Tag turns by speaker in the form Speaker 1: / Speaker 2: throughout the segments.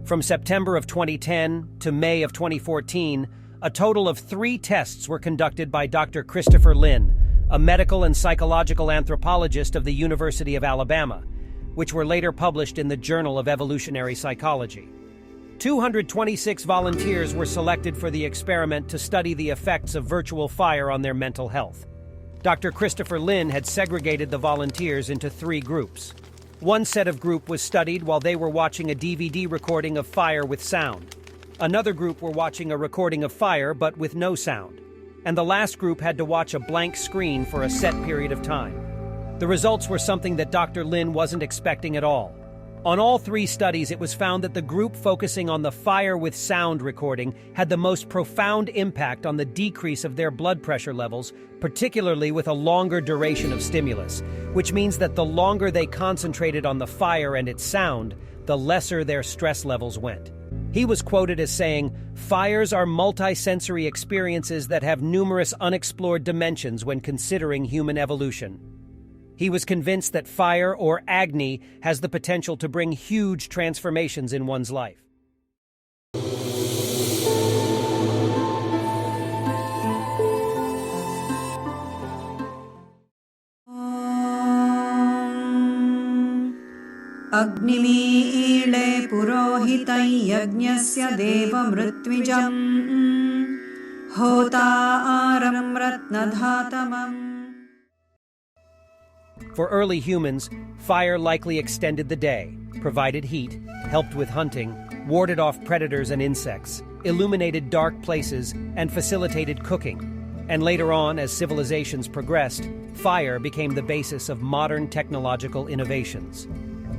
Speaker 1: From September of 2010 to May of 2014, a total of 3 tests were conducted by Dr. Christopher Lynn, a medical and psychological anthropologist of the University of Alabama, which were later published in the Journal of Evolutionary Psychology. 226 volunteers were selected for the experiment to study the effects of virtual fire on their mental health. Dr. Christopher Lynn had segregated the volunteers into 3 groups. One set of group was studied while they were watching a DVD recording of fire with sound. Another group were watching a recording of fire but with no sound. And the last group had to watch a blank screen for a set period of time. The results were something that Dr. Lynn wasn't expecting at all. On all 3 studies, it was found that the group focusing on the fire with sound recording had the most profound impact on the decrease of their blood pressure levels, particularly with a longer duration of stimulus, which means that the longer they concentrated on the fire and its sound, the lesser their stress levels went. He was quoted as saying, "Fires are multisensory experiences that have numerous unexplored dimensions when considering human evolution." He was convinced that fire, or Agni, has the potential to bring huge transformations in one's life.
Speaker 2: Agni purohitai yajnasya deva mritwijam hotaaram ratnadhatamam.
Speaker 1: For early humans, fire likely extended the day, provided heat, helped with hunting, warded off predators and insects, illuminated dark places, and facilitated cooking. And later on, as civilizations progressed, fire became the basis of modern technological innovations.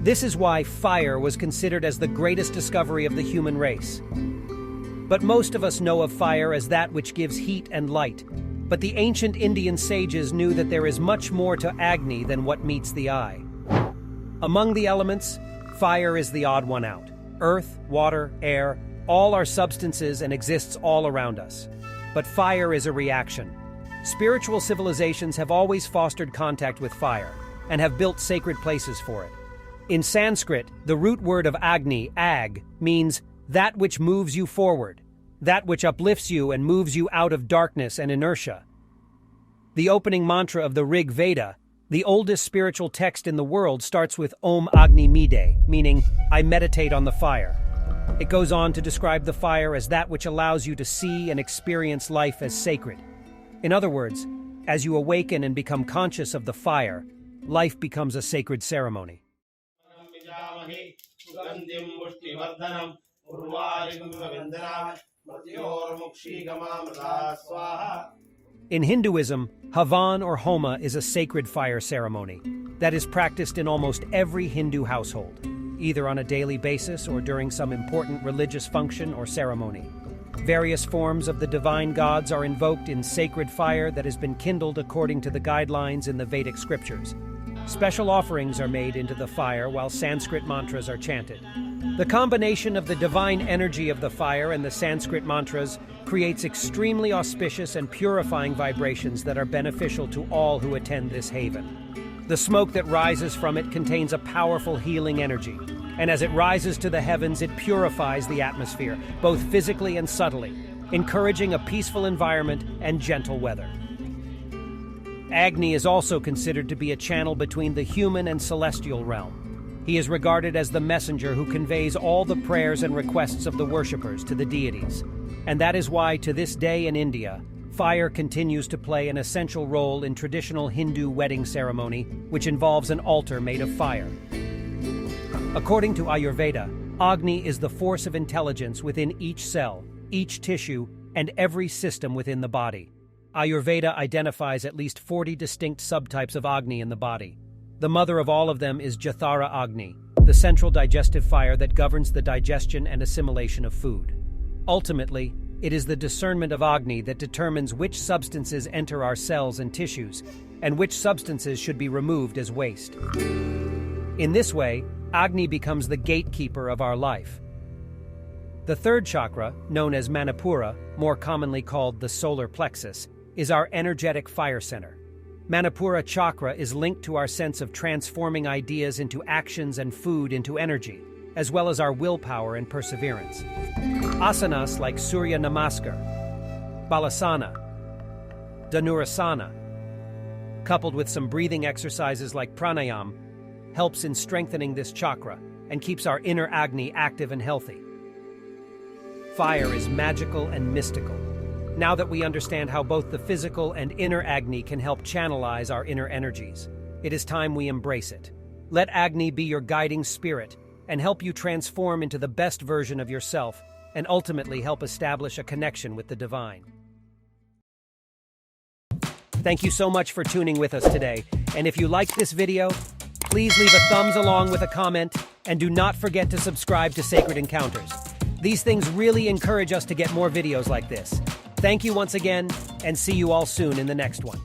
Speaker 1: This is why fire was considered as the greatest discovery of the human race. But most of us know of fire as that which gives heat and light. But the ancient Indian sages knew that there is much more to Agni than what meets the eye. Among the elements, fire is the odd one out. Earth, water, air, all are substances and exists all around us. But fire is a reaction. Spiritual civilizations have always fostered contact with fire and have built sacred places for it. In Sanskrit, the root word of Agni, ag, means that which moves you forward, that which uplifts you and moves you out of darkness and inertia. The opening mantra of the Rig Veda, the oldest spiritual text in the world, starts with Om Agni Mide, meaning, I meditate on the fire. It goes on to describe the fire as that which allows you to see and experience life as sacred. In other words, as you awaken and become conscious of the fire, life becomes a sacred ceremony. In Hinduism, Havan or Homa is a sacred fire ceremony that is practiced in almost every Hindu household, either on a daily basis or during some important religious function or ceremony. Various forms of the divine gods are invoked in sacred fire that has been kindled according to the guidelines in the Vedic scriptures. Special offerings are made into the fire while Sanskrit mantras are chanted. The combination of the divine energy of the fire and the Sanskrit mantras creates extremely auspicious and purifying vibrations that are beneficial to all who attend this haven. The smoke that rises from it contains a powerful healing energy, and as it rises to the heavens, it purifies the atmosphere, both physically and subtly, encouraging a peaceful environment and gentle weather. Agni is also considered to be a channel between the human and celestial realm. He is regarded as the messenger who conveys all the prayers and requests of the worshippers to the deities. And that is why, to this day in India, fire continues to play an essential role in traditional Hindu wedding ceremony, which involves an altar made of fire. According to Ayurveda, Agni is the force of intelligence within each cell, each tissue, and every system within the body. Ayurveda identifies at least 40 distinct subtypes of Agni in the body. The mother of all of them is Jathara Agni, the central digestive fire that governs the digestion and assimilation of food. Ultimately, it is the discernment of Agni that determines which substances enter our cells and tissues, and which substances should be removed as waste. In this way, Agni becomes the gatekeeper of our life. The third chakra, known as Manipura, more commonly called the solar plexus, is our energetic fire center. Manipura chakra is linked to our sense of transforming ideas into actions and food into energy. as well as our willpower and perseverance. Asanas like Surya Namaskar, Balasana, Dhanurasana, coupled with some breathing exercises like pranayam, helps in strengthening this chakra and keeps our inner Agni active and healthy. Fire is magical and mystical. Now that we understand how both the physical and inner Agni can help channelize our inner energies, it is time we embrace it. Let Agni be your guiding spirit and help you transform into the best version of yourself and ultimately help establish a connection with the divine. Thank you so much for tuning with us today, and if you liked this video, please leave a thumbs along with a comment, and do not forget to subscribe to Sacred Encounters. These things really encourage us to get more videos like this. Thank you once again, and see you all soon in the next one.